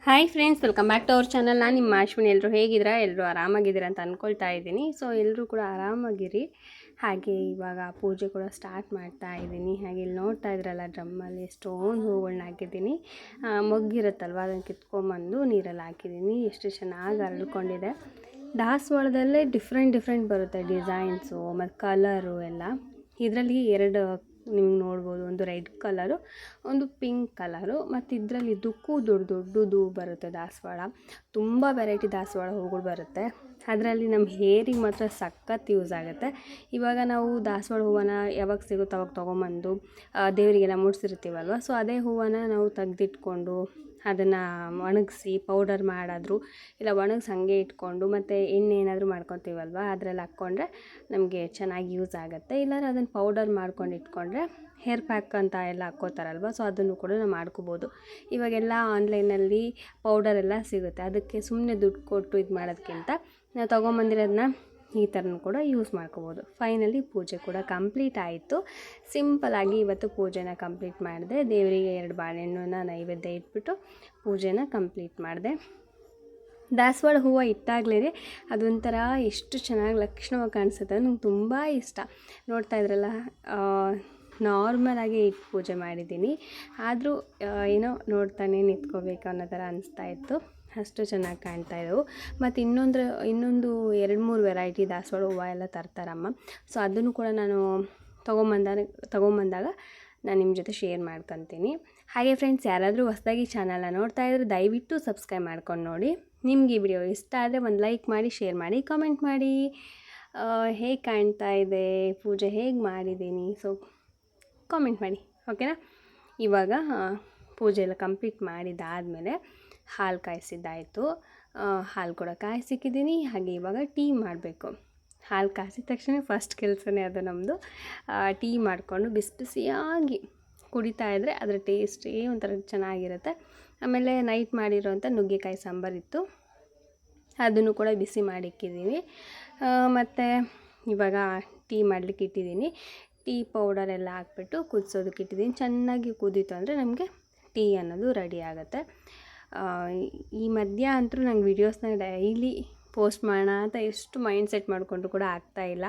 Hi friends, welcome back to our channel. ನಾನು ನಿಮ್ಮ ಅಶ್ವಿನಿ. ಎಲ್ಲರೂ ಹೇಗಿದ್ದೀರಾ? ಎಲ್ಲರೂ ಆರಾಮಾಗಿದ್ದೀರಾ ಅಂತ ಅಂದ್ಕೊಳ್ತಾ ಇದ್ದೀನಿ. ಸೊ ಎಲ್ಲರೂ ಕೂಡ ಆರಾಮಾಗಿರಿ. ಹಾಗೆ ಇವಾಗ ಪೂಜೆ ಕೂಡ ಸ್ಟಾರ್ಟ್ ಮಾಡ್ತಾ ಇದ್ದೀನಿ. ಹಾಗೆ ಇಲ್ಲಿ ನೋಡ್ತಾ ಇದ್ರಲ್ಲ, ಡ್ರಮ್ಮಲ್ಲಿ ಎಷ್ಟೊಂದು ಹೂಗಳನ್ನ ಹಾಕಿದ್ದೀನಿ. ಮೊಗ್ಗಿರುತ್ತಲ್ವ, ಅದನ್ನು ಕಿತ್ಕೊಂಬಂದು ನೀರಲ್ಲಿ ಹಾಕಿದ್ದೀನಿ. ಎಷ್ಟು ಚೆನ್ನಾಗಿ ಅರಳ್ಕೊಂಡಿದೆ. ದಾಸವಾಳದಲ್ಲೇ ಡಿಫ್ರೆಂಟ್ ಬರುತ್ತೆ ಡಿಸೈನ್ಸು ಮತ್ತು ಕಲರು ಎಲ್ಲ. ಇದರಲ್ಲಿ ಎರಡು ನಿಮ್ಗೆ ನೋಡ್ಬೋದು, ಒಂದು ರೆಡ್ ಕಲರು, ಒಂದು ಪಿಂಕ್ ಕಲರು, ಮತ್ತು ಇದರಲ್ಲಿ ಇದಕ್ಕೂ ದೊಡ್ಡದು ಬರುತ್ತೆ ದಾಸವಾಳ. ತುಂಬ ವೆರೈಟಿ ದಾಸವಾಳ ಹೂಗಳು ಬರುತ್ತೆ. ಅದರಲ್ಲಿ ನಮ್ಮ ಹೇರಿಗೆ ಮಾತ್ರ ಸಖತ್ ಯೂಸ್ ಆಗುತ್ತೆ. ಇವಾಗ ನಾವು ದಾಸವಾಳ ಹೂವನ್ನ ಯಾವಾಗ ಸಿಗುತ್ತೋ ಅವಾಗ ತೊಗೊಂಬಂದು ದೇವರಿಗೆಲ್ಲ ಮುಡಿಸಿರ್ತೀವಲ್ವ. ಸೊ ಅದೇ ಹೂವನ್ನ ನಾವು ತೆಗ್ದಿಟ್ಕೊಂಡು ಅದನ್ನು ಒಣಗಿಸಿ ಪೌಡರ್ ಮಾಡಿದ್ರು, ಇಲ್ಲ ಒಣಗಿಸಿ ಹಾಗೆ ಇಟ್ಕೊಂಡು ಮತ್ತು ಎಣ್ಣೆ ಏನಾದರೂ ಮಾಡ್ಕೊತೀವಲ್ವ, ಅದರಲ್ಲಿ ಹಾಕ್ಕೊಂಡ್ರೆ ನಮಗೆ ಚೆನ್ನಾಗಿ ಯೂಸ್ ಆಗುತ್ತೆ. ಇಲ್ಲಾಂದರೆ ಅದನ್ನು ಪೌಡರ್ ಮಾಡ್ಕೊಂಡು ಇಟ್ಕೊಂಡ್ರೆ ಹೇರ್ ಪ್ಯಾಕ್ ಅಂತ ಎಲ್ಲ ಹಾಕ್ಕೋತಾರಲ್ವ, ಸೊ ಅದನ್ನು ಕೂಡ ನಾವು ಮಾಡ್ಕೋಬೋದು. ಇವಾಗೆಲ್ಲ ಆನ್ಲೈನಲ್ಲಿ ಪೌಡರ್ ಎಲ್ಲ ಸಿಗುತ್ತೆ. ಅದಕ್ಕೆ ಸುಮ್ಮನೆ ದುಡ್ಡು ಕೊಟ್ಟು ಇದು ಮಾಡೋದಕ್ಕಿಂತ ನಾವು ತೊಗೊಂಬಂದಿರೋದನ್ನ ಈ ಥರನೂ ಕೂಡ ಯೂಸ್ ಮಾಡ್ಕೋಬೋದು. ಫೈನಲಿ ಪೂಜೆ ಕೂಡ ಕಂಪ್ಲೀಟ್ ಆಯಿತು. ಸಿಂಪಲಾಗಿ ಇವತ್ತು ಪೂಜೆನ ಕಂಪ್ಲೀಟ್ ಮಾಡಿದೆ. ದೇವರಿಗೆ 2 ಬಾಳೆಹಣ್ಣನ್ನ ನೈವೇದ್ಯ ಇಟ್ಬಿಟ್ಟು ಪೂಜೆನ ಕಂಪ್ಲೀಟ್ ಮಾಡಿದೆ. ದಾಸವಾಳ ಹೂವು ಇಟ್ಟಾಗಲೇ ಅದೊಂಥರ ಎಷ್ಟು ಚೆನ್ನಾಗಿ ಲಕ್ಷಣವಾಗಿ ಕಾಣಿಸುತ್ತೆ. ನಂಗೆ ತುಂಬ ಇಷ್ಟ. ನೋಡ್ತಾ ಇದ್ರಲ್ಲ, ನಾರ್ಮಲಾಗಿ ಇಟ್ಟು ಪೂಜೆ ಮಾಡಿದ್ದೀನಿ. ಆದರೂ ಏನೋ ನೋಡ್ತಾನೆ ನಿಂತ್ಕೋಬೇಕು ಅನ್ನೋ ಥರ ಅನಿಸ್ತಾ ಇತ್ತು. ಅಷ್ಟು ಚೆನ್ನಾಗಿ ಕಾಣ್ತಾ ಇದ್ದವು. ಮತ್ತು ಇನ್ನೊಂದು 2-3 ವೆರೈಟಿ ದಾಸವಾಳ ಹೂವು ಎಲ್ಲ ತರ್ತಾರಮ್ಮ. ಸೊ ಅದನ್ನು ಕೂಡ ನಾನು ತೊಗೊಂಬಂದಾಗ ನಾನು ನಿಮ್ಮ ಜೊತೆ ಶೇರ್ ಮಾಡ್ಕೊತೀನಿ. ಹಾಗೆ ಫ್ರೆಂಡ್ಸ್, ಯಾರಾದರೂ ಹೊಸದಾಗಿ ಚಾನಲ್ನ ನೋಡ್ತಾ ಇದ್ದರೆ ದಯವಿಟ್ಟು ಸಬ್ಸ್ಕ್ರೈಬ್ ಮಾಡ್ಕೊಂಡು ನೋಡಿ. ನಿಮಗೆ ಈ ವಿಡಿಯೋ ಇಷ್ಟ ಆದರೆ ಒಂದು ಲೈಕ್ ಮಾಡಿ, ಶೇರ್ ಮಾಡಿ, ಕಾಮೆಂಟ್ ಮಾಡಿ. ಹೇಗೆ ಕಾಣ್ತಾ ಇದೆ ಪೂಜೆ, ಹೇಗೆ ಮಾಡಿದ್ದೀನಿ, ಸೊ ಕಾಮೆಂಟ್ ಮಾಡಿ, ಓಕೆನಾ? ಇವಾಗ ಪೂಜೆ ಎಲ್ಲ ಕಂಪ್ಲೀಟ್ ಮಾಡಿದ್ದಾದಮೇಲೆ ಹಾಲು ಕಾಯಿಸಿದ್ದಾಯಿತು. ಹಾಲು ಕೂಡ ಕಾಯಿಸಿಕ್ಕಿದ್ದೀನಿ. ಹಾಗೆ ಇವಾಗ ಟೀ ಮಾಡಬೇಕು. ಹಾಲು ಕಾಯಿಸಿದ ತಕ್ಷಣ ಫಸ್ಟ್ ಕೆಲಸನೇ ಅದು ನಮ್ಮದು. ಟೀ ಮಾಡಿಕೊಂಡು ಬಿಸಿಯಾಗಿ ಕುಡಿತಾ ಇದ್ದರೆ ಅದರ ಟೇಸ್ಟೇ ಒಂಥರ ಚೆನ್ನಾಗಿರುತ್ತೆ. ಆಮೇಲೆ ನೈಟ್ ಮಾಡಿರೋಂಥ ನುಗ್ಗೆಕಾಯಿ ಸಾಂಬಾರಿತ್ತು, ಅದನ್ನು ಕೂಡ ಬಿಸಿ ಮಾಡಿಕ್ಕಿದ್ದೀನಿ. ಮತ್ತು ಇವಾಗ ಟೀ ಮಾಡಲಿಕ್ಕೆ ಇಟ್ಟಿದ್ದೀನಿ. ಟೀ ಪೌಡರ್ ಎಲ್ಲ ಹಾಕ್ಬಿಟ್ಟು ಕುದಿಸೋದಕ್ಕೆ ಇಟ್ಟಿದ್ದೀನಿ. ಚೆನ್ನಾಗಿ ಕುದೀತು ಅಂದರೆ ನಮಗೆ ಟೀ ಅನ್ನೋದು ರೆಡಿ ಆಗುತ್ತೆ. ಈ ಮಧ್ಯ ಅಂತೂ ನಂಗೆ ವೀಡಿಯೋಸ್ನ ಡೈಲಿ ಪೋಸ್ಟ್ ಮಾಡೋಣ ಅಂತ ಎಷ್ಟು ಮೈಂಡ್ ಸೆಟ್ ಮಾಡಿಕೊಂಡ್ರು ಕೂಡ ಆಗ್ತಾಯಿಲ್ಲ.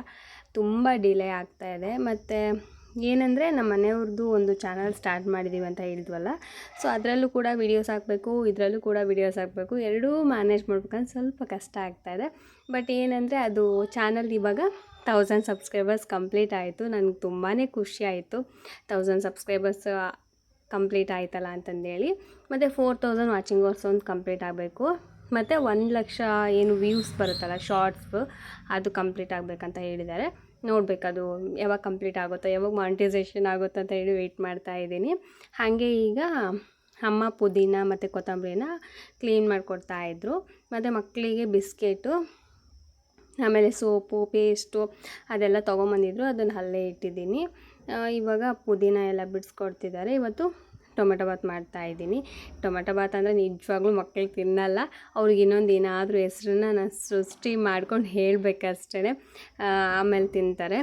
ತುಂಬ ಡಿಲೇ ಆಗ್ತಾಯಿದೆ. ಮತ್ತು ಏನಂದರೆ ನಮ್ಮ ಮನೆಯವ್ರದ್ದು ಒಂದು ಚಾನಲ್ ಸ್ಟಾರ್ಟ್ ಮಾಡಿದ್ದೀವಿ ಅಂತ ಹೇಳಿದ್ವಲ್ಲ, ಸೊ ಅದರಲ್ಲೂ ಕೂಡ ವೀಡಿಯೋಸ್ ಹಾಕಬೇಕು, ಇದರಲ್ಲೂ ಕೂಡ ವೀಡಿಯೋಸ್ ಹಾಕಬೇಕು. ಎರಡೂ ಮ್ಯಾನೇಜ್ ಮಾಡ್ಬೇಕಂದ್ರೆ ಸ್ವಲ್ಪ ಕಷ್ಟ ಆಗ್ತಾಯಿದೆ. ಬಟ್ ಏನಂದರೆ ಅದು ಚಾನಲ್ ಇವಾಗ 1000 ಸಬ್ಸ್ಕ್ರೈಬರ್ಸ್ ಕಂಪ್ಲೀಟ್ ಆಯಿತು. ನನಗೆ ತುಂಬಾ ಖುಷಿ ಆಯಿತು 1000 ಸಬ್ಸ್ಕ್ರೈಬರ್ಸ್ ಕಂಪ್ಲೀಟ್ ಆಯ್ತಲ್ಲ ಅಂತಂದೇಳಿ. ಮತ್ತು 4000 ವಾಚಿಂಗ್ ಅವರ್ಸ್ ಒಂದು ಕಂಪ್ಲೀಟ್ ಆಗಬೇಕು. ಮತ್ತು 1,00,000 ಏನು ವ್ಯೂಸ್ ಬರುತ್ತಲ್ಲ ಶಾರ್ಟ್ಸ್, ಅದು ಕಂಪ್ಲೀಟ್ ಆಗಬೇಕಂತ ಹೇಳಿದ್ದಾರೆ. ನೋಡಬೇಕದು ಯಾವಾಗ ಕಂಪ್ಲೀಟ್ ಆಗುತ್ತೋ, ಯಾವಾಗ ಮಾನಿಟೈಸೇಷನ್ ಆಗುತ್ತೋ ಅಂತ ಹೇಳಿ ವೆಯ್ಟ್ ಮಾಡ್ತಾ ಇದ್ದೀನಿ. ಹಾಗೆ ಈಗ ಅಮ್ಮ ಪುದೀನ ಮತ್ತು ಕೊತ್ತಂಬರಿನ ಕ್ಲೀನ್ ಮಾಡಿಕೊಡ್ತಾಯಿದ್ರು. ಮತ್ತು ಮಕ್ಕಳಿಗೆ ಬಿಸ್ಕೆಟು, ಆಮೇಲೆ ಸೋಪು, ಪೇಸ್ಟು ಅದೆಲ್ಲ ತೊಗೊಂಬಂದಿದ್ರು. ಅದನ್ನು ಅಲ್ಲೇ ಇಟ್ಟಿದ್ದೀನಿ. ಇವಾಗ ಪುದೀನ ಎಲ್ಲ ಬಿಡಿಸ್ಕೊಡ್ತಿದ್ದಾರೆ. ಇವತ್ತು ಟೊಮೆಟೊ ಬಾತ್ ಮಾಡ್ತಾಯಿದ್ದೀನಿ. ಟೊಮೆಟೊ ಬಾತ್ ಅಂದರೆ ನಿಜವಾಗ್ಲೂ ಮಕ್ಕಳು ತಿನ್ನಲ್ಲ. ಅವ್ರಿಗೆ ಇನ್ನೊಂದು ಏನಾದರೂ ಹೆಸ್ರನ್ನ ನಾನು ಸೃಷ್ಟಿ ಮಾಡ್ಕೊಂಡು ಹೇಳಬೇಕಷ್ಟೇ, ಆಮೇಲೆ ತಿಂತಾರೆ.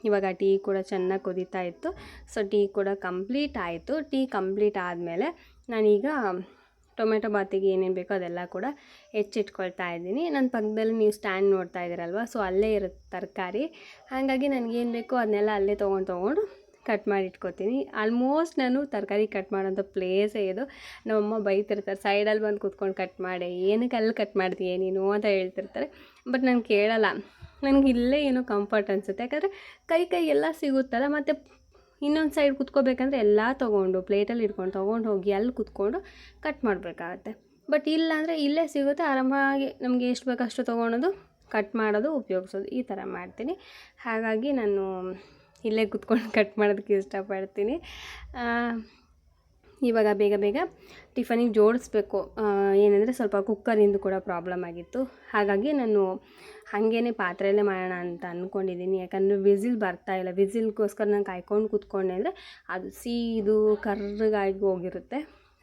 ಇವಾಗ ಟೀ ಕೂಡ ಚೆನ್ನಾಗಿ ಕುದೀತಾ ಇತ್ತು. ಸೊ ಟೀ ಕೂಡ ಕಂಪ್ಲೀಟ್ ಆಯಿತು. ಟೀ ಕಂಪ್ಲೀಟ್ ಆದಮೇಲೆ ನಾನೀಗ ಟೊಮೆಟೊ ಬಾತಿಗೆ ಏನೇನು ಬೇಕೋ ಅದೆಲ್ಲ ಕೂಡ ಹೆಚ್ಚಿಟ್ಕೊಳ್ತಾ ಇದ್ದೀನಿ. ನನ್ನ ಪಕ್ಕದಲ್ಲಿ ನೀವು ಸ್ಟ್ಯಾಂಡ್ ನೋಡ್ತಾ ಇದ್ದೀರಲ್ವ, ಸೊ ಅಲ್ಲೇ ಇರುತ್ತೆ ತರಕಾರಿ. ಹಾಗಾಗಿ ನನಗೇನು ಬೇಕೋ ಅದನ್ನೆಲ್ಲ ಅಲ್ಲೇ ತೊಗೊಂಡು ಕಟ್ ಮಾಡಿ ಇಟ್ಕೊತೀನಿ. ಆಲ್ಮೋಸ್ಟ್ ನಾನು ತರಕಾರಿ ಕಟ್ ಮಾಡೋಂಥ ಪ್ಲೇಸೇ ಇದು. ನಮ್ಮಮ್ಮ ಬೈತಿರ್ತಾರೆ, ಸೈಡಲ್ಲಿ ಬಂದು ಕೂತ್ಕೊಂಡು ಕಟ್ ಮಾಡಿ, ಏನಕ್ಕೆ ಅಲ್ಲಿ ಕಟ್ ಮಾಡ್ತೀಯ ನೀನು ಅಂತ ಹೇಳ್ತಿರ್ತಾರೆ. ಬಟ್ ನಾನು ಕೇಳಲ್ಲ. ನನಗೆ ಇಲ್ಲೇ ಏನೋ ಕಂಫರ್ಟ್ ಅನಿಸುತ್ತೆ. ಯಾಕಂದರೆ ಕೈ ಎಲ್ಲ ಸಿಗುತ್ತಲ್ಲ. ಮತ್ತು ಇನ್ನೊಂದು ಸೈಡ್ ಕುತ್ಕೋಬೇಕಂದ್ರೆ ಎಲ್ಲ ತೊಗೊಂಡು ಪ್ಲೇಟಲ್ಲಿ ತೊಗೊಂಡು ಹೋಗಿ ಅಲ್ಲಿ ಕುತ್ಕೊಂಡು ಕಟ್ ಮಾಡಬೇಕಾಗತ್ತೆ. ಬಟ್ ಇಲ್ಲಾಂದರೆ ಇಲ್ಲೇ ಸಿಗುತ್ತೆ, ಆರಾಮಾಗಿ ನಮಗೆ ಎಷ್ಟು ಬೇಕೋ ಅಷ್ಟು ತೊಗೊಳೋದು, ಕಟ್ ಮಾಡೋದು, ಉಪಯೋಗಿಸೋದು, ಈ ಥರ ಮಾಡ್ತೀನಿ. ಹಾಗಾಗಿ ನಾನು ಇಲ್ಲೇ ಕುತ್ಕೊಂಡು ಕಟ್ ಮಾಡೋದಕ್ಕೆ ಇಷ್ಟಪಡ್ತೀನಿ. ಇವಾಗ ಬೇಗ ಟಿಫನಿಗೆ ಜೋಡಿಸ್ಬೇಕು. ಏನಂದರೆ ಸ್ವಲ್ಪ ಕುಕ್ಕರಿಂದು ಕೂಡ ಪ್ರಾಬ್ಲಮ್ ಆಗಿತ್ತು. ಹಾಗಾಗಿ ನಾನು ಹಾಗೇ ಪಾತ್ರೆಯಲ್ಲೇ ಮಾಡೋಣ ಅಂತ ಅಂದ್ಕೊಂಡಿದ್ದೀನಿ. ಯಾಕಂದರೆ ವಿಸಿಲ್ ಬರ್ತಾಯಿಲ್ಲ. ವಿಸಿಲ್ಗೋಸ್ಕರ ನಾನು ಕಾಯ್ಕೊಂಡು ಕೂತ್ಕೊಂಡೆ ಅಂದರೆ ಅದು ಸೀದು ಕರ್ರಗಾಗಿ ಹೋಗಿರುತ್ತೆ.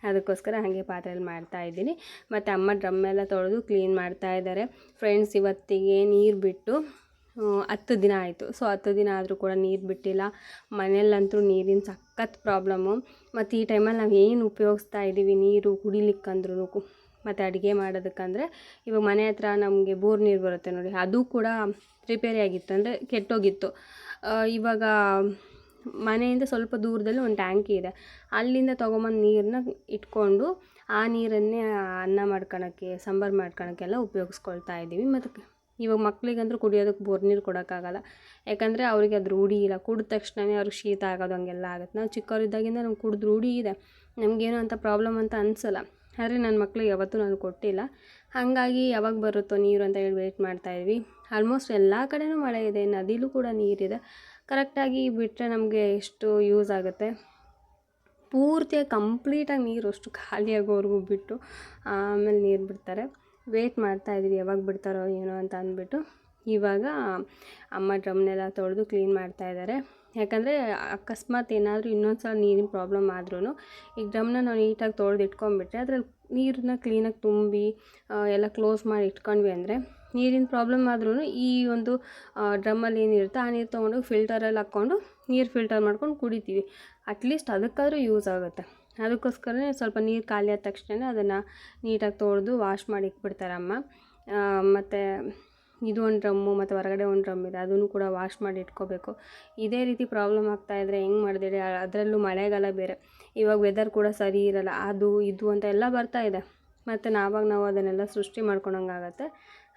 ಅದಕ್ಕೋಸ್ಕರ ಹಾಗೆ ಪಾತ್ರೆಯಲ್ಲಿ ಮಾಡ್ತಾಯಿದ್ದೀನಿ. ಮತ್ತು ಅಮ್ಮ ಡ್ರಮ್ಮೆಲ್ಲ ತೊಳೆದು ಕ್ಲೀನ್ ಮಾಡ್ತಾಯಿದ್ದಾರೆ. ಫ್ರೆಂಡ್ಸ್, ಇವತ್ತಿಗೆ ನೀರು ಬಿಟ್ಟು 10 ದಿನ ಆಯಿತು. ಸೊ 10 ದಿನ ಆದರೂ ಕೂಡ ನೀರು ಬಿಟ್ಟಿಲ್ಲ. ಮನೆಯಲ್ಲಂತೂ ನೀರಿನ ಸಖತ್ ಪ್ರಾಬ್ಲಮ್ಮು. ಮತ್ತು ಈ ಟೈಮಲ್ಲಿ ನಾವು ಏನು ಉಪಯೋಗಿಸ್ತಾ ಇದ್ದೀವಿ ನೀರು ಕುಡಿಲಿಕ್ಕಂದ್ರೂ ಮತ್ತು ಅಡುಗೆ ಮಾಡೋದಕ್ಕಂದರೆ ಇವಾಗ ಮನೆ ಹತ್ರ ನಮಗೆ ಬೋರ್ ನೀರು ಬರುತ್ತೆ ನೋಡಿ, ಅದು ಕೂಡ ರಿಪೇರಿ ಆಗಿತ್ತು, ಅಂದರೆ ಕೆಟ್ಟೋಗಿತ್ತು. ಇವಾಗ ಮನೆಯಿಂದ ಸ್ವಲ್ಪ ದೂರದಲ್ಲಿ ಒಂದು ಟ್ಯಾಂಕಿ ಇದೆ, ಅಲ್ಲಿಂದ ತೊಗೊಂಬಂದು ನೀರನ್ನ ಇಟ್ಕೊಂಡು ಆ ನೀರನ್ನೇ ಅನ್ನ ಮಾಡ್ಕೊಳಕ್ಕೆ, ಸಾಂಬಾರು ಮಾಡ್ಕೊಳಕ್ಕೆಲ್ಲ ಉಪಯೋಗಿಸ್ಕೊಳ್ತಾ ಇದ್ದೀವಿ. ಮತ್ತು ಇವಾಗ ಮಕ್ಳಿಗಂದ್ರೂ ಕುಡಿಯೋದಕ್ಕೆ ಬೋರ್ ನೀರು ಕೊಡೋಕ್ಕಾಗಲ್ಲ, ಯಾಕಂದರೆ ಅವರಿಗೆ ಅದು ರೂಢಿ ಇಲ್ಲ. ಕುಡಿದ ತಕ್ಷಣವೇ ಅವ್ರಿಗೆ ಶೀತ ಆಗೋದು ಹಂಗೆಲ್ಲ ಆಗುತ್ತೆ. ನಾವು ಚಿಕ್ಕವರಿದ್ದಾಗಿಂದ ನಮ್ಗೆ ಕುಡಿದು ರೂಢಿ ಇದೆ, ನಮಗೇನೋ ಅಂಥ ಪ್ರಾಬ್ಲಮ್ ಅಂತ ಅನಿಸಲ್ಲ. ಆದರೆ ನನ್ನ ಮಕ್ಳಿಗೆ ಯಾವತ್ತೂ ನಾನು ಕೊಟ್ಟಿಲ್ಲ. ಹಾಗಾಗಿ ಯಾವಾಗ ಬರುತ್ತೋ ನೀರು ಅಂತ ಹೇಳಿ ವೇಟ್ ಮಾಡ್ತಾಯಿದ್ವಿ. ಆಲ್ಮೋಸ್ಟ್ ಎಲ್ಲ ಕಡೆಯೂ ಮಳೆ ಇದೆ, ನದಿಲೂ ಕೂಡ ನೀರಿದೆ. ಕರೆಕ್ಟಾಗಿ ಬಿಟ್ಟರೆ ನಮಗೆ ಎಷ್ಟು ಯೂಸ್ ಆಗುತ್ತೆ. ಪೂರ್ತಿಯಾಗಿ ಕಂಪ್ಲೀಟಾಗಿ ನೀರು ಅಷ್ಟು ಖಾಲಿಯಾಗೋವರೆಗೂ ಬಿಟ್ಟು ಆಮೇಲೆ ನೀರು ಬಿಡ್ತಾರೆ. ವೇಟ್ ಮಾಡ್ತಾಯಿದ್ದೀವಿ ಯಾವಾಗ ಬಿಡ್ತಾರೋ ಏನೋ ಅಂತ ಅಂದ್ಬಿಟ್ಟು. ಇವಾಗ ಅಮ್ಮ ಡ್ರಮ್ನೆಲ್ಲ ತೊಳೆದು ಕ್ಲೀನ್ ಮಾಡ್ತಾಯಿದ್ದಾರೆ. ಯಾಕಂದರೆ ಅಕಸ್ಮಾತ್ ಏನಾದರೂ ಇನ್ನೊಂದು ಸಲ ನೀರಿನ ಪ್ರಾಬ್ಲಮ್ ಆದ್ರೂ ಈಗ ಡ್ರಮ್ನ ನಾವು ನೀಟಾಗಿ ತೊಳೆದು ಇಟ್ಕೊಂಡ್ಬಿಟ್ರೆ ಅದ್ರಲ್ಲಿ ನೀರನ್ನ ಕ್ಲೀನಾಗಿ ತುಂಬಿ ಎಲ್ಲ ಕ್ಲೋಸ್ ಮಾಡಿ ಇಟ್ಕೊಂಡ್ವಿ ಅಂದರೆ ನೀರಿನ ಪ್ರಾಬ್ಲಮ್ ಆದ್ರೂ ಈ ಒಂದು ಡ್ರಮ್ಮಲ್ಲಿ ಏನಿರುತ್ತೆ ಆ ನೀರು ತೊಗೊಂಡೋಗಿ ಫಿಲ್ಟರಲ್ಲಿ ಹಾಕ್ಕೊಂಡು ನೀರು ಫಿಲ್ಟರ್ ಮಾಡ್ಕೊಂಡು ಕುಡಿತೀವಿ. ಅಟ್ಲೀಸ್ಟ್ ಅದಕ್ಕಾದ್ರೂ ಯೂಸ್ ಆಗುತ್ತೆ. ಅದಕ್ಕೋಸ್ಕರನೇ ಸ್ವಲ್ಪ ನೀರು ಖಾಲಿ ಆದ ತಕ್ಷಣ ಅದನ್ನು ನೀಟಾಗಿ ತೊಳೆದು ವಾಶ್ ಮಾಡಿ ಇಟ್ಬಿಡ್ತಾರೆ ಅಮ್ಮ. ಮತ್ತು ಇದು ಒಂದು ಡ್ರಮ್ಮು ಮತ್ತು ಹೊರಗಡೆ ಒಂದು ಡ್ರಮ್ ಇದೆ, ಅದನ್ನು ಕೂಡ ವಾಶ್ ಮಾಡಿ ಇಟ್ಕೋಬೇಕು. ಇದೇ ರೀತಿ ಪ್ರಾಬ್ಲಮ್ ಆಗ್ತಾಯಿದ್ರೆ ಹೆಂಗೆ ಮಾಡಿದೆ. ಅದರಲ್ಲೂ ಮಳೆಗಾಲ ಬೇರೆ, ಇವಾಗ ವೆದರ್ ಕೂಡ ಸರಿ ಇರೋಲ್ಲ, ಅದು ಇದು ಅಂತ ಎಲ್ಲ ಬರ್ತಾಯಿದೆ. ಮತ್ತು ನಾವು ಅದನ್ನೆಲ್ಲ ಸೃಷ್ಟಿ ಮಾಡ್ಕೊಳಂಗಾಗತ್ತೆ.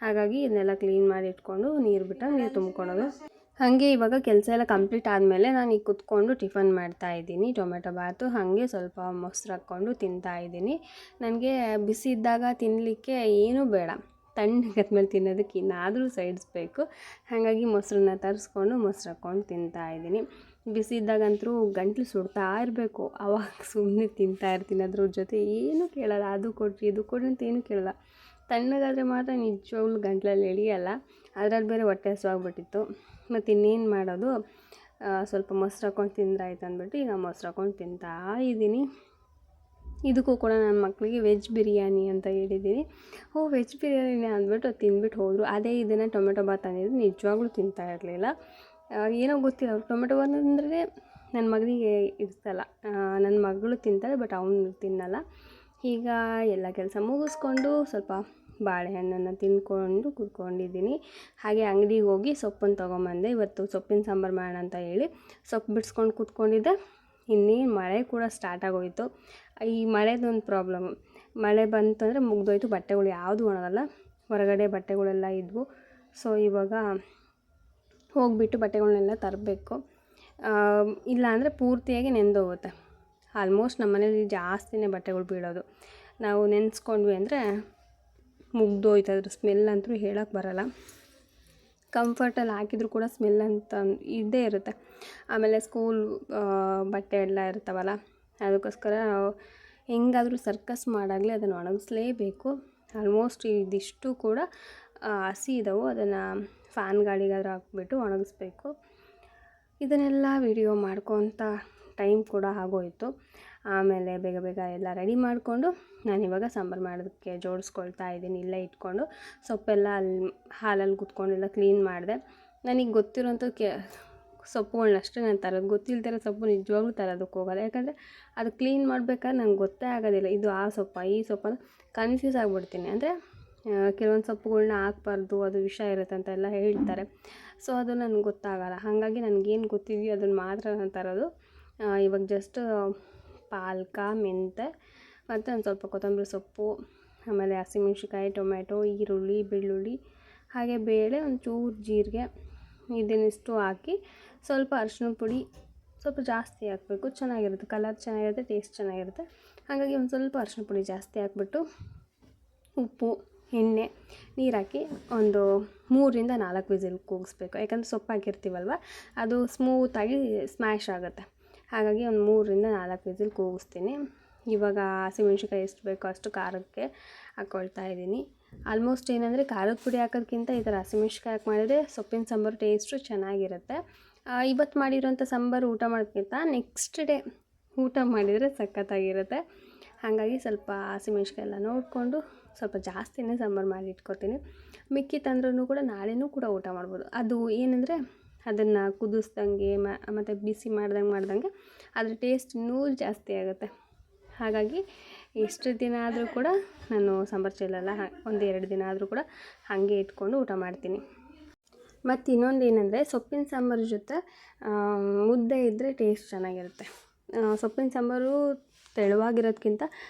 ಹಾಗಾಗಿ ಇದನ್ನೆಲ್ಲ ಕ್ಲೀನ್ ಮಾಡಿ ಇಟ್ಕೊಂಡು ನೀರು ಬಿಟ್ಟಾಗ ನೀರು ತುಂಬ್ಕೊಳೋದು. ಹಾಗೆ ಇವಾಗ ಕೆಲಸ ಎಲ್ಲ ಕಂಪ್ಲೀಟ್ ಆದಮೇಲೆ ನಾನು ಈಗ ಕೂತ್ಕೊಂಡು ಟಿಫನ್ ಮಾಡ್ತಾಯಿದ್ದೀನಿ, ಟೊಮೆಟೊ ಬಾತು. ಹಾಗೆ ಸ್ವಲ್ಪ ಮೊಸರು ಹಾಕ್ಕೊಂಡು ತಿಂತಾಯಿದ್ದೀನಿ. ನನಗೆ ಬಿಸಿ ಇದ್ದಾಗ ತಿನ್ನಲಿಕ್ಕೆ ಏನೂ ಬೇಡ, ತಣ್ಣಗಾದ್ಮೇಲೆ ತಿನ್ನೋದಕ್ಕೆ ಏನಾದರೂ ಸೈಡ್ಸ್ ಬೇಕು. ಹಾಗಾಗಿ ಮೊಸರನ್ನ ತರಿಸ್ಕೊಂಡು ಮೊಸರು ಹಾಕ್ಕೊಂಡು ತಿಂತಾಯಿದ್ದೀನಿ. ಬಿಸಿ ಇದ್ದಾಗಂತೂ ಗಂಟ್ಲು ಸುಡ್ತಾ ಇರಬೇಕು, ಅವಾಗ ಸುಮ್ಮನೆ ತಿಂತಾಯಿರ್ತೀನಿ. ಅದ್ರ ಜೊತೆ ಏನೂ ಕೇಳಲ್ಲ, ಅದು ಕೊಡ್ರಿ ಇದು ಕೊಡ್ರಿ ಅಂತ ಏನೂ ಕೇಳಲ್ಲ. ತಣ್ಣಗಾದರೆ ಮಾತ್ರ ನಿಜವಾಗ್ಲೂ ಗಂಟ್ಲಲ್ಲಿ ಎಳಿಯಲ್ಲ. ಅದರಲ್ಲಿ ಬೇರೆ ಹೊಟ್ಟೆ ಹಸಿವಾಗ್ಬಿಟ್ಟಿತ್ತು. ಮತ್ತು ಇನ್ನೇನು ಮಾಡೋದು, ಸ್ವಲ್ಪ ಮೊಸರು ಹಾಕ್ಕೊಂಡು ತಿಂದ್ರೆ ಆಯ್ತು ಅಂದ್ಬಿಟ್ಟು ಈಗ ಮೊಸರು ಹಾಕ್ಕೊಂಡು ತಿಂತಾ ಇದ್ದೀನಿ. ಇದಕ್ಕೂ ಕೂಡ ನನ್ನ ಮಕ್ಕಳಿಗೆ ವೆಜ್ ಬಿರಿಯಾನಿ ಅಂತ ಹೇಳಿದ್ದೀನಿ. ವೆಜ್ ಬಿರಿಯಾನಿ ಅಂದ್ಬಿಟ್ಟು ತಿಂದ್ಬಿಟ್ಟು ಹೋದರು. ಅದೇ ಇದನ್ನು ಟೊಮೆಟೊ ಬಾತ್ ಅಂದಿದ್ದು ನಿಜವಾಗ್ಲೂ ತಿಂತಾ ಇರಲಿಲ್ಲ. ಏನೋ ಗೊತ್ತಿಲ್ಲ, ಅವ್ರು ಟೊಮೆಟೊ ಬಾತ್ ಅಂದರೆ ನನ್ನ ಮಗನಿಗೆ ಇರ್ತಲ್ಲ. ನನ್ನ ಮಗಳು ತಿಂತಾಳೆ, ಬಟ್ ಅವನು ತಿನ್ನಲ್ಲ. ಈಗ ಎಲ್ಲ ಕೆಲಸ ಮುಗಿಸ್ಕೊಂಡು ಸ್ವಲ್ಪ ಬಾಳೆಹಣ್ಣನ್ನು ತಿಂದ್ಕೊಂಡು ಕೂತ್ಕೊಂಡಿದ್ದೀನಿ. ಹಾಗೆ ಅಂಗಡಿಗೆ ಹೋಗಿ ಸೊಪ್ಪನ್ನು ತೊಗೊಂಬಂದೆ. ಇವತ್ತು ಸೊಪ್ಪಿನ ಸಾಂಬಾರು ಮಾಡೋಣ ಅಂತ ಹೇಳಿ ಸೊಪ್ಪು ಬಿಡಿಸ್ಕೊಂಡು ಕೂತ್ಕೊಂಡಿದ್ದೆ. ಇನ್ನೇನು ಮಳೆ ಕೂಡ ಸ್ಟಾರ್ಟ್ ಆಗೋಯಿತು. ಈ ಮಳೆದೊಂದು ಪ್ರಾಬ್ಲಮ್ಮು, ಮಳೆ ಬಂತಂದರೆ ಮುಗ್ದೋಯ್ತು, ಬಟ್ಟೆಗಳು ಯಾವುದು ಒಣಗಲ್ಲ. ಹೊರಗಡೆ ಬಟ್ಟೆಗಳೆಲ್ಲ ಇದ್ವು. ಸೊ ಇವಾಗ ಹೋಗಿಬಿಟ್ಟು ಬಟ್ಟೆಗಳನ್ನೆಲ್ಲ ತರಬೇಕು. ಇಲ್ಲಾಂದರೆ ಪೂರ್ತಿಯಾಗಿ ನೆಂದೋಗುತ್ತೆ. ಆಲ್ಮೋಸ್ಟ್ ನಮ್ಮ ಮನೇಲಿ ಜಾಸ್ತಿನೇ ಬಟ್ಟೆಗಳು ಬೀಳೋದು. ನಾವು ನೆನೆಸ್ಕೊಂಡ್ವಿ ಅಂದರೆ ಮುಗ್ದೋಯ್ತು. ಅದ್ರ ಸ್ಮೆಲ್ ಅಂತೂ ಹೇಳೋಕ್ಕೆ ಬರೋಲ್ಲ. ಕಂಫರ್ಟಲ್ಲಿ ಹಾಕಿದರೂ ಕೂಡ ಸ್ಮೆಲ್ ಅಂತ ಇದ್ದೇ ಇರುತ್ತೆ. ಆಮೇಲೆ ಸ್ಕೂಲ್ ಬಟ್ಟೆ ಎಲ್ಲ ಇರ್ತಾವಲ್ಲ, ಅದಕ್ಕೋಸ್ಕರ ಹೆಂಗಾದರೂ ಸರ್ಕಸ್ ಮಾಡಾಗಲೇ ಅದನ್ನು ಒಣಗಿಸ್ಲೇಬೇಕು. ಆಲ್ಮೋಸ್ಟ್ ಇದಿಷ್ಟು ಕೂಡ ಹಸಿ ಇದ್ದಾವೆ, ಅದನ್ನು ಫ್ಯಾನ್ ಗಾಳಿಗಾದ್ರೂ ಹಾಕ್ಬಿಟ್ಟು ಒಣಗಿಸ್ಬೇಕು. ಇದನ್ನೆಲ್ಲ ವಿಡಿಯೋ ಮಾಡ್ಕೊತ ಟೈಮ್ ಕೂಡ ಆಗೋಯಿತು. ಆಮೇಲೆ ಬೇಗ ಬೇಗ ಎಲ್ಲ ರೆಡಿ ಮಾಡಿಕೊಂಡು ನಾನಿವಾಗ ಸಾಂಬಾರು ಮಾಡೋದಕ್ಕೆ ಜೋಡಿಸ್ಕೊಳ್ತಾ ಇದ್ದೀನಿ. ಇಲ್ಲೇ ಇಟ್ಕೊಂಡು ಸೊಪ್ಪೆಲ್ಲ ಅಲ್ಲಿ ಹಾಲಲ್ಲಿ ಕುತ್ಕೊಂಡೆಲ್ಲ ಕ್ಲೀನ್ ಮಾಡಿದೆ. ನನಗೆ ಗೊತ್ತಿರೋಂಥ ಸೊಪ್ಪುಗಳನ್ನಷ್ಟೇ ನಾನು ತರೋದು. ಗೊತ್ತಿಲ್ದಿರೋ ಸೊಪ್ಪು ನಿಜವಾಗ್ಲೂ ತರೋದಕ್ಕೆ ಹೋಗಲ್ಲ. ಯಾಕಂದರೆ ಅದು ಕ್ಲೀನ್ ಮಾಡ್ಬೇಕಾದ್ರೆ ನಂಗೆ ಗೊತ್ತೇ ಆಗೋದಿಲ್ಲ, ಇದು ಆ ಸೊಪ್ಪ ಈ ಸೊಪ್ಪನ್ನು ಕನ್ಫ್ಯೂಸ್ ಆಗಿಬಿಡ್ತೀನಿ. ಅಂದರೆ ಕೆಲವೊಂದು ಸೊಪ್ಪುಗಳ್ನ ಹಾಕ್ಬಾರ್ದು, ಅದು ವಿಷ ಇರುತ್ತೆ ಅಂತ ಎಲ್ಲ ಹೇಳ್ತಾರೆ. ಸೊ ಅದು ನನಗೆ ಗೊತ್ತಾಗಲ್ಲ. ಹಾಗಾಗಿ ನನಗೇನು ಗೊತ್ತಿದೆಯೋ ಅದನ್ನು ಮಾತ್ರ ನಾನು ತರೋದು. ಇವಾಗ ಜಸ್ಟ್ ಪಾಲಕ, ಮೆಂತೆ ಮತ್ತು ಒಂದು ಸ್ವಲ್ಪ ಕೊತ್ತಂಬರಿ ಸೊಪ್ಪು, ಆಮೇಲೆ ಹಸಿಮೆಣ್ಸಿಕಾಯಿ, ಟೊಮೆಟೊ, ಈರುಳ್ಳಿ, ಬೆಳ್ಳುಳ್ಳಿ, ಹಾಗೆ ಬೇಳೆ, ಒಂಚೂರು ಜೀರಿಗೆ, ಇದನ್ನಿಷ್ಟು ಹಾಕಿ ಸ್ವಲ್ಪ ಅರಿಶಿನ ಪುಡಿ ಸ್ವಲ್ಪ ಜಾಸ್ತಿ ಹಾಕಬೇಕು. ಚೆನ್ನಾಗಿರುತ್ತೆ, ಕಲರ್ ಚೆನ್ನಾಗಿರುತ್ತೆ, ಟೇಸ್ಟ್ ಚೆನ್ನಾಗಿರುತ್ತೆ. ಹಾಗಾಗಿ ಒಂದು ಸ್ವಲ್ಪ ಅರಿಶಿನ ಪುಡಿ ಜಾಸ್ತಿ ಹಾಕ್ಬಿಟ್ಟು ಉಪ್ಪು, ಎಣ್ಣೆ, ನೀರು ಹಾಕಿ ಒಂದು 3ರಿಂದ 4 ವಿಸಿಲ್ ಕೂಗಿಸ್ಬೇಕು. ಯಾಕಂದರೆ ಸೊಪ್ಪು ಹಾಕಿರ್ತೀವಲ್ವ, ಅದು ಸ್ಮೂತಾಗಿ ಸ್ಮ್ಯಾಶ್ ಆಗುತ್ತೆ. ಹಾಗಾಗಿ ಒಂದು 3ರಿಂದ 4 ವಿಸಿಲ್ ಕೂಗಿಸ್ತೀನಿ. ಇವಾಗ ಹಸಿಮೆಣ್ಸಿಕಾಯಿ ಎಷ್ಟು ಬೇಕೋ ಅಷ್ಟು ಖಾರಕ್ಕೆ ಹಾಕ್ಕೊಳ್ತಾ ಇದ್ದೀನಿ. ಆಲ್ಮೋಸ್ಟ್ ಏನಂದರೆ ಖಾರದ ಪುಡಿ ಹಾಕೋದಕ್ಕಿಂತ ಈ ಥರ ಹಸಿಮೆಣ್ಸಿಕಾಯಿ ಹಾಕಿ ಮಾಡಿದರೆ ಸೊಪ್ಪಿನ ಸಾಂಬಾರು ಟೇಸ್ಟು ಚೆನ್ನಾಗಿರುತ್ತೆ. ಇವತ್ತು ಮಾಡಿರೋಂಥ ಸಾಂಬಾರು ಊಟ ಮಾಡೋದಕ್ಕಿಂತ ನೆಕ್ಸ್ಟ್ ಡೇ ಊಟ ಮಾಡಿದರೆ ಸಖತ್ತಾಗಿರುತ್ತೆ. ಹಾಗಾಗಿ ಸ್ವಲ್ಪ ಹಸಿಮೆಣ್ಸಿಕಾಯಿ ಎಲ್ಲ ನೋಡಿಕೊಂಡು ಸ್ವಲ್ಪ ಜಾಸ್ತಿನೇ ಸಾಂಬಾರು ಮಾಡಿ ಇಟ್ಕೊತೀನಿ. ಮಿಕ್ಕಿತ್ತಂದ್ರೂ ಕೂಡ ನಾಳೆನೂ ಕೂಡ ಊಟ ಮಾಡ್ಬೋದು. ಅದು ಏನಂದರೆ ಅದನ್ನು ಕುದಿಸ್ದಂಗೆ ಮತ್ತು ಬಿಸಿ ಮಾಡ್ದಂಗೆ ಅದ್ರ ಟೇಸ್ಟ್ ಇನ್ನೂ ಜಾಸ್ತಿ ಆಗುತ್ತೆ. ಹಾಗಾಗಿ ಎಷ್ಟು ದಿನ ಆದರೂ ಕೂಡ ನಾನು ಸಾಂಬಾರು ಚೆಲ್ಲಲ್ಲ. 1-2 ದಿನ ಆದರೂ ಕೂಡ ಹಾಗೆ ಇಟ್ಕೊಂಡು ಊಟ ಮಾಡ್ತೀನಿ. ಮತ್ತು ಇನ್ನೊಂದು ಏನಂದರೆ ಸೊಪ್ಪಿನ ಸಾಂಬಾರು ಜೊತೆ ಮುದ್ದೆ ಇದ್ದರೆ ಟೇಸ್ಟ್ ಚೆನ್ನಾಗಿರುತ್ತೆ. ಸೊಪ್ಪಿನ ಸಾಂಬಾರು ತೆಳುವಾಗಿರೋದಕ್ಕಿಂತ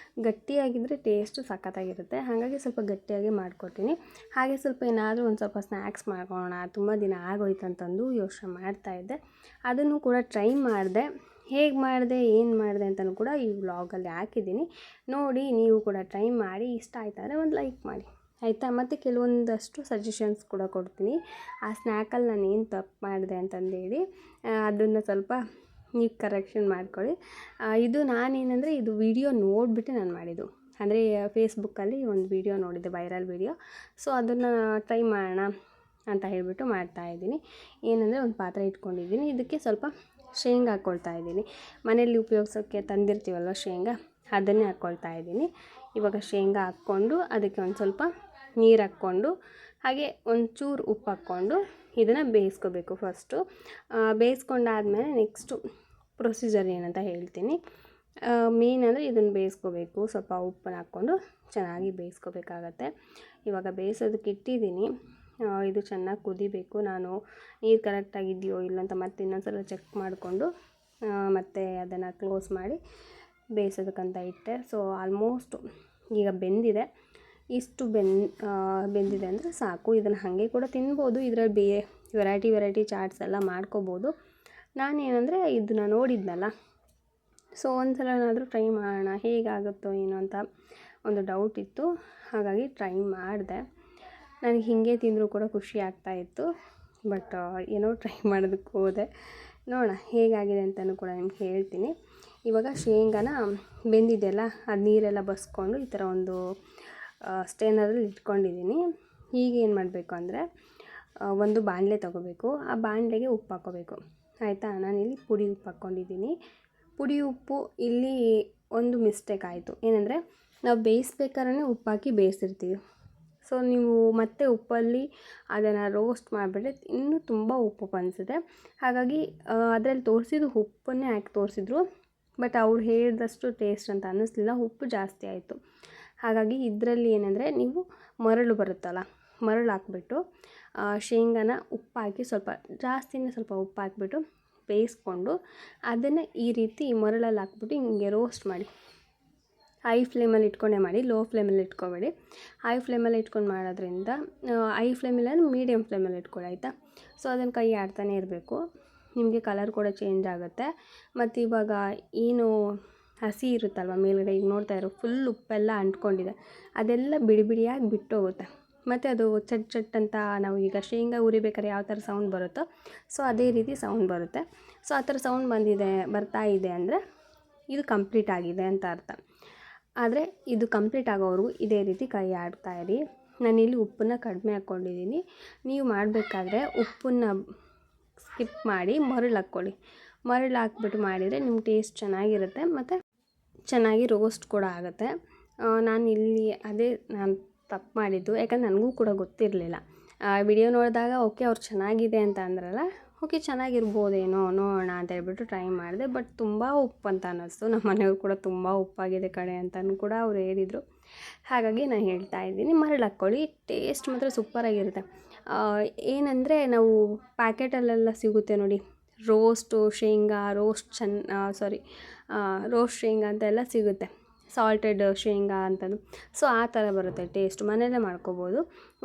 ಗಟ್ಟಿಯಾಗಿದ್ದರೆ ಟೇಸ್ಟು ಸಖತ್ತಾಗಿರುತ್ತೆ. ಹಾಗಾಗಿ ಸ್ವಲ್ಪ ಗಟ್ಟಿಯಾಗಿ ಮಾಡ್ಕೊತೀನಿ. ಹಾಗೆ ಸ್ವಲ್ಪ ಏನಾದರೂ ಒಂದು ಸ್ವಲ್ಪ ಸ್ನ್ಯಾಕ್ಸ್ ಮಾಡ್ಕೊಳ್ಳೋಣ, ತುಂಬ ದಿನ ಆಗೋಯ್ತು ಅಂತಂದು ಯೋಚನೆ ಮಾಡ್ತಾಯಿದ್ದೆ. ಅದನ್ನು ಕೂಡ ಟ್ರೈ ಮಾಡಿದೆ. ಹೇಗೆ ಮಾಡಿದೆ ಏನು ಮಾಡಿದೆ ಅಂತಲೂ ಕೂಡ ಈ ವ್ಲಾಗಲ್ಲಿ ಹಾಕಿದ್ದೀನಿ. ನೋಡಿ ನೀವು ಕೂಡ ಟ್ರೈ ಮಾಡಿ. ಇಷ್ಟ ಆಯ್ತಾದರೆ ಒಂದು ಲೈಕ್ ಮಾಡಿ ಆಯಿತಾ. ಮತ್ತು ಕೆಲವೊಂದಷ್ಟು ಸಜೆಷನ್ಸ್ ಕೂಡ ಕೊಡ್ತೀನಿ. ಆ ಸ್ನ್ಯಾಕಲ್ಲಿ ನಾನು ಏನು ತಪ್ಪು ಮಾಡಿದೆ ಅಂತಂದೇಳಿ ಅದನ್ನು ಸ್ವಲ್ಪ ನೀವು ಕರೆಕ್ಷನ್ ಮಾಡ್ಕೊಳ್ಳಿ. ಇದು ನಾನೇನಂದರೆ ಇದು ವಿಡಿಯೋ ನೋಡಿಬಿಟ್ಟು ನಾನು ಮಾಡಿದ್ದು. ಅಂದರೆ ಫೇಸ್ಬುಕ್ಕಲ್ಲಿ ಒಂದು ವಿಡಿಯೋ ನೋಡಿದ್ದೆ, ವೈರಲ್ ವಿಡಿಯೋ. ಸೊ ಅದನ್ನು ಟ್ರೈ ಮಾಡೋಣ ಅಂತ ಹೇಳಿಬಿಟ್ಟು ಮಾಡ್ತಾಯಿದ್ದೀನಿ. ಏನಂದರೆ ಒಂದು ಪಾತ್ರೆ ಇಟ್ಕೊಂಡಿದ್ದೀನಿ. ಇದಕ್ಕೆ ಸ್ವಲ್ಪ ಶೇಂಗಾ ಹಾಕ್ಕೊಳ್ತಾ ಇದ್ದೀನಿ. ಮನೆಯಲ್ಲಿ ಉಪಯೋಗಿಸೋಕ್ಕೆ ತಂದಿರ್ತೀವಲ್ವ ಶೇಂಗಾ, ಅದನ್ನೇ ಹಾಕ್ಕೊಳ್ತಾ ಇದ್ದೀನಿ. ಇವಾಗ ಶೇಂಗಾ ಹಾಕ್ಕೊಂಡು ಅದಕ್ಕೆ ಒಂದು ಸ್ವಲ್ಪ ನೀರು ಹಾಕ್ಕೊಂಡು ಹಾಗೆ ಒಂಚೂರು ಉಪ್ಪು ಹಾಕ್ಕೊಂಡು ಇದನ್ನು ಬೇಯಿಸ್ಕೋಬೇಕು ಫಸ್ಟು. ಬೇಯಿಸ್ಕೊಂಡಾದ್ಮೇಲೆ ನೆಕ್ಸ್ಟು ಪ್ರೊಸೀಜರ್ ಏನಂತ ಹೇಳ್ತೀನಿ. ಮೇನ್ ಅಂದರೆ ಇದನ್ನು ಬೇಯಿಸ್ಕೋಬೇಕು. ಸ್ವಲ್ಪ ಉಪ್ಪನ್ನು ಹಾಕ್ಕೊಂಡು ಚೆನ್ನಾಗಿ ಬೇಯಿಸ್ಕೋಬೇಕಾಗತ್ತೆ. ಇವಾಗ ಬೇಯಿಸೋದಕ್ಕೆ ಇಟ್ಟಿದ್ದೀನಿ. ಇದು ಚೆನ್ನಾಗಿ ಕುದಿಬೇಕು. ನಾನು ನೀರು ಕರೆಕ್ಟಾಗಿದೆಯೋ ಇಲ್ಲ ಅಂತ ಮತ್ತೆ ಇನ್ನೊಂದ್ಸಲ ಚೆಕ್ ಮಾಡಿಕೊಂಡು ಮತ್ತೆ ಅದನ್ನು ಕ್ಲೋಸ್ ಮಾಡಿ ಬೇಯಿಸೋದಕ್ಕಂತ ಇಟ್ಟೆ. ಸೊ ಆಲ್ಮೋಸ್ಟ್ ಈಗ ಬೆಂದಿದೆ. ಇಷ್ಟು ಬೆಂದಿದೆ ಅಂದರೆ ಸಾಕು. ಇದನ್ನು ಹಾಗೆ ಕೂಡ ತಿನ್ಬೋದು. ಇದರಲ್ಲಿ ವೆರೈಟಿ ಚಾಟ್ಸ್ ಎಲ್ಲ ಮಾಡ್ಕೋಬೋದು. ನಾನೇನಂದರೆ ಇದನ್ನು ನೋಡಿದ್ನಲ್ಲ, ಸೊ ಒಂದು ಸಲನಾದರೂ ಟ್ರೈ ಮಾಡೋಣ ಹೇಗಾಗುತ್ತೋ ಏನೋ ಅಂತ ಒಂದು ಡೌಟ್ ಇತ್ತು. ಹಾಗಾಗಿ ಟ್ರೈ ಮಾಡಿದೆ. ನನಗೆ ಹೀಗೆ ತಿಂದರೂ ಕೂಡ ಖುಷಿ ಆಗ್ತಾಯಿತ್ತು. ಬಟ್ ಏನೋ ಟ್ರೈ ಮಾಡೋದಕ್ಕೆ ಹೋದೆ. ನೋಡೋಣ ಹೇಗಾಗಿದೆ ಅಂತಲೂ ಕೂಡ ನಿಮ್ಗೆ ಹೇಳ್ತೀನಿ. ಇವಾಗ ಶೇಂಗಾನ ಬೆಂದಿದೆಯಲ್ಲ, ಅದು ನೀರೆಲ್ಲ ಬಸ್ಕೊಂಡು ಈ ಥರ ಒಂದು ಸ್ಟೇನರಲ್ಲಿ ಇಟ್ಕೊಂಡಿದ್ದೀನಿ. ಈಗ ಏನು ಮಾಡಬೇಕು ಅಂದರೆ ಒಂದು ಬಾಣಲೆ ತೊಗೋಬೇಕು. ಆ ಬಾಣಲೆಗೆ ಉಪ್ಪು ಹಾಕ್ಕೋಬೇಕು ಆಯಿತಾ. ನಾನಿಲ್ಲಿ ಪುಡಿ ಉಪ್ಪು ಹಾಕ್ಕೊಂಡಿದ್ದೀನಿ. ಪುಡಿ ಉಪ್ಪು ಇಲ್ಲಿ ಒಂದು ಮಿಸ್ಟೇಕ್ ಆಯಿತು. ಏನಂದರೆ ನಾವು ಬೇಯಿಸ್ಬೇಕಾದ್ರೆ ಉಪ್ಪು ಹಾಕಿ ಬೇಯಿಸಿರ್ತೀವಿ. ಸೊ ನೀವು ಮತ್ತೆ ಉಪ್ಪಲ್ಲಿ ಅದನ್ನು ರೋಸ್ಟ್ ಮಾಡಿಬಿಟ್ರೆ ಇನ್ನೂ ತುಂಬ ಉಪ್ಪು ಅನಿಸುತ್ತೆ. ಹಾಗಾಗಿ ಅದರಲ್ಲಿ ತೋರಿಸಿದ್ದು ಉಪ್ಪನ್ನೇ ಹಾಕಿ ತೋರಿಸಿದ್ರು. ಬಟ್ ಅವ್ರು ಹೇಳಿದಷ್ಟು ಟೇಸ್ಟ್ ಅಂತ ಅನ್ನಿಸ್ಲಿಲ್ಲ, ಉಪ್ಪು ಜಾಸ್ತಿ ಆಯಿತು. ಹಾಗಾಗಿ ಇದರಲ್ಲಿ ಏನಂದರೆ ನೀವು ಮರಳು ಬರುತ್ತಲ್ಲ, ಮರಳು ಹಾಕ್ಬಿಟ್ಟು ಶೇಂಗಾನ ಉಪ್ಪು ಹಾಕಿ ಸ್ವಲ್ಪ ಉಪ್ಪು ಹಾಕ್ಬಿಟ್ಟು ಬೇಯಿಸ್ಕೊಂಡು ಅದನ್ನು ಈ ರೀತಿ ಮರಳಲ್ಲಿ ಹಾಕ್ಬಿಟ್ಟು ಹಿಂಗೆ ರೋಸ್ಟ್ ಮಾಡಿ. ಹೈ ಫ್ಲೇಮಲ್ಲಿ ಇಟ್ಕೊಂಡೇ ಮಾಡಿ, ಲೋ ಫ್ಲೇಮಲ್ಲಿ ಇಟ್ಕೊಬೇಡಿ. ಹೈ ಫ್ಲೇಮಲ್ಲಿ ಇಟ್ಕೊಂಡು ಮಾಡೋದ್ರಿಂದ ಹೈ ಫ್ಲೇಮಿಲ್ಲ ಮೀಡಿಯಮ್ ಫ್ಲೇಮಲ್ಲಿ ಇಟ್ಕೊಳ್ಳಿ ಆಯಿತಾ. ಸೊ ಅದನ್ನು ಕೈ ಆಡ್ತಾನೆ ಇರಬೇಕು. ನಿಮಗೆ ಕಲರ್ ಕೂಡ ಚೇಂಜ್ ಆಗುತ್ತೆ. ಮತ್ತು ಇವಾಗ ಏನು ಹಸಿ ಇರುತ್ತಲ್ವ ಮೇಲ್ಗಡೆ, ಈಗ ನೋಡ್ತಾ ಇರೋ ಫುಲ್ ಉಪ್ಪೆಲ್ಲ ಅಂಟ್ಕೊಂಡಿದೆ, ಅದೆಲ್ಲ ಬಿಡಿಯಾಗಿ ಬಿಟ್ಟೋಗುತ್ತೆ. ಮತ್ತು ಅದು ಚಟ್ ಅಂತ ನಾವು ಈಗ ಶೇಂಗಾ ಉರಿಬೇಕಾದ್ರೆ ಯಾವ ಥರ ಸೌಂಡ್ ಬರುತ್ತೋ ಸೊ ಅದೇ ರೀತಿ ಸೌಂಡ್ ಬರುತ್ತೆ. ಸೊ ಆ ಥರ ಸೌಂಡ್ ಬರ್ತಾ ಇದೆ ಅಂದರೆ ಇದು ಕಂಪ್ಲೀಟ್ ಆಗಿದೆ ಅಂತ ಅರ್ಥ. ಆದರೆ ಇದು ಕಂಪ್ಲೀಟ್ ಆಗೋವರೆಗೂ ಇದೇ ರೀತಿ ಕೈ ಆಡ್ತಾಯಿರಿ. ನಾನಿಲ್ಲಿ ಉಪ್ಪನ್ನು ಕಡಿಮೆ ಹಾಕ್ಕೊಂಡಿದ್ದೀನಿ. ನೀವು ಮಾಡಬೇಕಾದ್ರೆ ಉಪ್ಪನ್ನು ಸ್ಕಿಪ್ ಮಾಡಿ ಮರಳು ಹಾಕ್ಕೊಳ್ಳಿ. ಮರಳು ಹಾಕ್ಬಿಟ್ಟು ಮಾಡಿದರೆ ನಿಮ್ಮ ಟೇಸ್ಟ್ ಚೆನ್ನಾಗಿರುತ್ತೆ ಮತ್ತು ಚೆನ್ನಾಗಿ ರೋಸ್ಟ್ ಕೂಡ ಆಗುತ್ತೆ. ನಾನು ತಪ್ಪು ಮಾಡಿದ್ದು, ಯಾಕಂದ್ರೆ ನನಗೂ ಕೂಡ ಗೊತ್ತಿರಲಿಲ್ಲ. ವಿಡಿಯೋ ನೋಡಿದಾಗ ಓಕೆ ಅವ್ರು ಚೆನ್ನಾಗಿದೆ ಅಂತ ಅಂದ್ರಲ್ಲ, ಓಕೆ ಚೆನ್ನಾಗಿರ್ಬೋದೇನೋ ನೋಡೋಣ ಅಂತ ಹೇಳ್ಬಿಟ್ಟು ಟ್ರೈ ಮಾಡಿದೆ. ಬಟ್ ತುಂಬ ಉಪ್ಪು ಅಂತ ಅನ್ನಿಸ್ತು. ನಮ್ಮ ಮನೆಯವ್ರು ಕೂಡ ತುಂಬ ಉಪ್ಪಾಗಿದೆ ಕಡೆ ಅಂತಲೂ ಕೂಡ ಅವ್ರು ಹೇಳಿದರು. ಹಾಗಾಗಿ ನಾನು ಹೇಳ್ತಾ ಇದ್ದೀನಿ, ಮರಳು ಹಾಕ್ಕೊಳ್ಳಿ. ಟೇಸ್ಟ್ ಮಾತ್ರ ಸೂಪರಾಗಿರುತ್ತೆ. ಏನಂದರೆ ನಾವು ಪ್ಯಾಕೆಟಲ್ಲೆಲ್ಲ ಸಿಗುತ್ತೆ ನೋಡಿ, ರೋಸ್ಟ್ ಶೇಂಗಾ ಅಂತೆಲ್ಲ ಸಿಗುತ್ತೆ, ಸಾಲ್ಟೆಡ್ ಶೇಂಗಾ ಅಂತಂದು. ಸೊ ಆ ಥರ ಬರುತ್ತೆ ಟೇಸ್ಟ್. ಮನೆಯಲ್ಲೇ ಮಾಡ್ಕೋಬೋದು.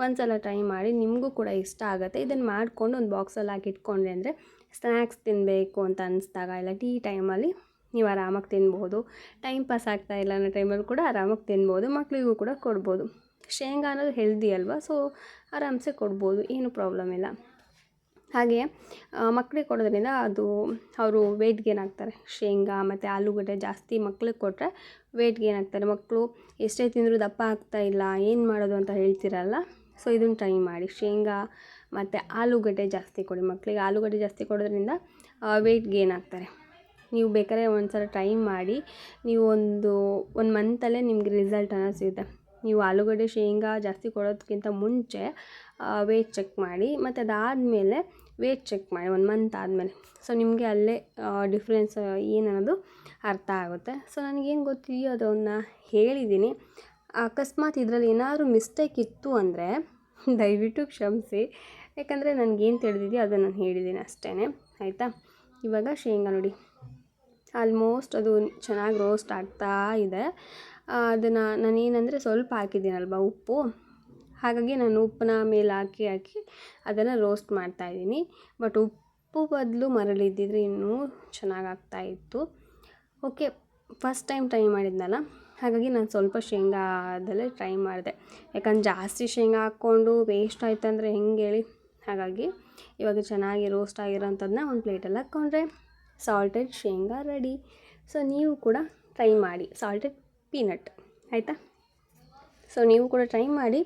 ಒಂದು ಸಲ ಟ್ರೈ ಮಾಡಿ, ನಿಮಗೂ ಕೂಡ ಇಷ್ಟ ಆಗುತ್ತೆ. ಇದನ್ನು ಮಾಡಿಕೊಂಡು ಒಂದು ಬಾಕ್ಸಲ್ಲಿ ಹಾಕಿ ಇಟ್ಕೊಂಡ್ರಿ ಅಂದರೆ ಸ್ನ್ಯಾಕ್ಸ್ ತಿನ್ನಬೇಕು ಅಂತ ಅನ್ನಿಸ್ದಾಗ ಇಲ್ಲ ಟೀ ಟೈಮಲ್ಲಿ ನೀವು ಆರಾಮಾಗಿ ತಿನ್ಬೋದು. ಟೈಮ್ ಪಾಸ್ ಆಗ್ತಾಯಿಲ್ಲ ಅನ್ನೋ ಟೈಮಲ್ಲಿ ಕೂಡ ಆರಾಮಾಗಿ ತಿನ್ಬೋದು. ಮಕ್ಕಳಿಗೂ ಕೂಡ ಕೊಡ್ಬೋದು. ಶೇಂಗಾ ಅನ್ನೋದು ಹೆಲ್ದಿ ಅಲ್ವಾ, ಸೊ ಆರಾಮ್ಸೆ ಕೊಡ್ಬೋದು, ಏನು ಪ್ರಾಬ್ಲಮ್ ಇಲ್ಲ. ಹಾಗೆ ಮಕ್ಕಳಿಗೆ ಕೊಡೋದ್ರಿಂದ ಅವರು ವೆಯ್ಟ್ ಗೇನ್ ಆಗ್ತಾರೆ. ಶೇಂಗಾ ಮತ್ತು ಆಲೂಗಡ್ಡೆ ಜಾಸ್ತಿ ಮಕ್ಳಿಗೆ ಕೊಟ್ಟರೆ ವೆಯ್ಟ್ ಗೇನ್ ಆಗ್ತಾರೆ. ಮಕ್ಕಳು ಎಷ್ಟೇ ತಿಂದರೂ ದಪ್ಪ ಆಗ್ತಾಯಿಲ್ಲ, ಏನು ಮಾಡೋದು ಅಂತ ಹೇಳ್ತಿರಲ್ಲ. ಸೊ ಇದನ್ನು ಟ್ರೈ ಮಾಡಿ. ಶೇಂಗಾ ಮತ್ತು ಆಲೂಗಡ್ಡೆ ಜಾಸ್ತಿ ಕೊಡಿ ಮಕ್ಕಳಿಗೆ. ಆಲೂಗಡ್ಡೆ ಜಾಸ್ತಿ ಕೊಡೋದ್ರಿಂದ ವೆಯ್ಟ್ ಗೇನ್ ಆಗ್ತಾರೆ. ನೀವು ಬೇಕಾದ್ರೆ ಒಂದು ಸಲ ಟ್ರೈ ಮಾಡಿ. ನೀವು ಒಂದು ಮಂತಲ್ಲೇ ನಿಮಗೆ ರಿಸಲ್ಟ್ ಅನ್ನೋದು ಸಿಗುತ್ತೆ. ನೀವು ಆಲೂಗಡ್ಡೆ ಶೇಂಗಾ ಜಾಸ್ತಿ ಕೊಡೋದಕ್ಕಿಂತ ಮುಂಚೆ ವೇಟ್ ಚೆಕ್ ಮಾಡಿ, ಮತ್ತು ಅದಾದಮೇಲೆ ವೇಟ್ ಚೆಕ್ ಮಾಡಿ 1 ಮಂತ್ ಆದಮೇಲೆ. ಸೊ ನಿಮಗೆ ಅಲ್ಲೇ ಡಿಫ್ರೆನ್ಸ್ ಏನನ್ನೋದು ಅರ್ಥ ಆಗುತ್ತೆ. ಸೊ ನನಗೇನು ಗೊತ್ತಿದೆಯೋ ಅದನ್ನು ಹೇಳಿದ್ದೀನಿ. ಅಕಸ್ಮಾತ್ ಇದರಲ್ಲಿ ಏನಾದರೂ ಮಿಸ್ಟೇಕ್ ಇತ್ತು ಅಂದರೆ ದಯವಿಟ್ಟು ಕ್ಷಮಿಸಿ. ಯಾಕಂದರೆ ನನಗೇನು ತಿಳಿದಿದೆಯೋ ಅದನ್ನು ನಾನು ಹೇಳಿದ್ದೀನಿ ಅಷ್ಟೇ, ಆಯಿತಾ. ಇವಾಗ ಶೇಂಗಾ ನೋಡಿ ಆಲ್ಮೋಸ್ಟ್ ಅದು ಚೆನ್ನಾಗಿ ರೋಸ್ಟ್ ಆಗ್ತಾ ಇದೆ. ಅದನ್ನು ನಾನೇನಂದರೆ ಸ್ವಲ್ಪ ಹಾಕಿದ್ದೀನಲ್ವ ಉಪ್ಪು, ಹಾಗಾಗಿ ನಾನು ಉಪ್ಪನ್ನ ಮೇಲೆ ಹಾಕಿ ಅದನ್ನು ರೋಸ್ಟ್ ಮಾಡ್ತಾಯಿದ್ದೀನಿ. ಬಟ್ ಉಪ್ಪು ಬದಲು ಮರಳಿದ್ದಿದ್ರೆ ಇನ್ನೂ ಚೆನ್ನಾಗಾಗ್ತಾಯಿತ್ತು. ಓಕೆ, ಫಸ್ಟ್ ಟೈಮ್ ಟ್ರೈ ಮಾಡಿದ್ನಲ್ಲ, ಹಾಗಾಗಿ ನಾನು ಸ್ವಲ್ಪ ಶೇಂಗಾದಲ್ಲೇ ಟ್ರೈ ಮಾಡಿದೆ. ಯಾಕಂದ್ರೆ ಜಾಸ್ತಿ ಶೇಂಗಾ ಹಾಕ್ಕೊಂಡು ವೇಸ್ಟ್ ಆಯ್ತಂದರೆ ಹೆಂಗೆ ಹೇಳಿ. ಹಾಗಾಗಿ ಇವಾಗ ಚೆನ್ನಾಗಿ ರೋಸ್ಟ್ ಆಗಿರೋಂಥದ್ದನ್ನ ಒಂದು ಪ್ಲೇಟಲ್ಲಿ ಹಾಕ್ಕೊಂಡ್ರೆ ಸಾಲ್ಟೆಡ್ ಶೇಂಗಾ ರೆಡಿ. ಸೊ ನೀವು ಕೂಡ ಟ್ರೈ ಮಾಡಿ, ಸಾಲ್ಟೆಡ್ ಪೀನಟ್, ಆಯಿತಾ. ಸೊ ನೀವು ಕೂಡ ಟ್ರೈ ಮಾಡಿ,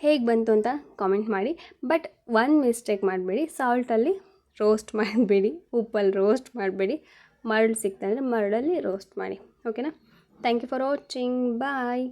ಹೇಗೆ ಬಂತು ಅಂತ ಕಾಮೆಂಟ್ ಮಾಡಿ. ಬಟ್ ಒಂದು ಮಿಸ್ಟೇಕ್ ಮಾಡಬೇಡಿ, ಸಾಲ್ಟಲ್ಲಿ ರೋಸ್ಟ್ ಮಾಡಬೇಡಿ, ಉಪ್ಪಲ್ಲಿ ರೋಸ್ಟ್ ಮಾಡಬೇಡಿ. ಮರಳು ಸಿಗ್ತಾಯಿದ್ರೆ ಮರಳಲ್ಲಿ ರೋಸ್ಟ್ ಮಾಡಿ, ಓಕೆನಾ. Thank you for watching, bye.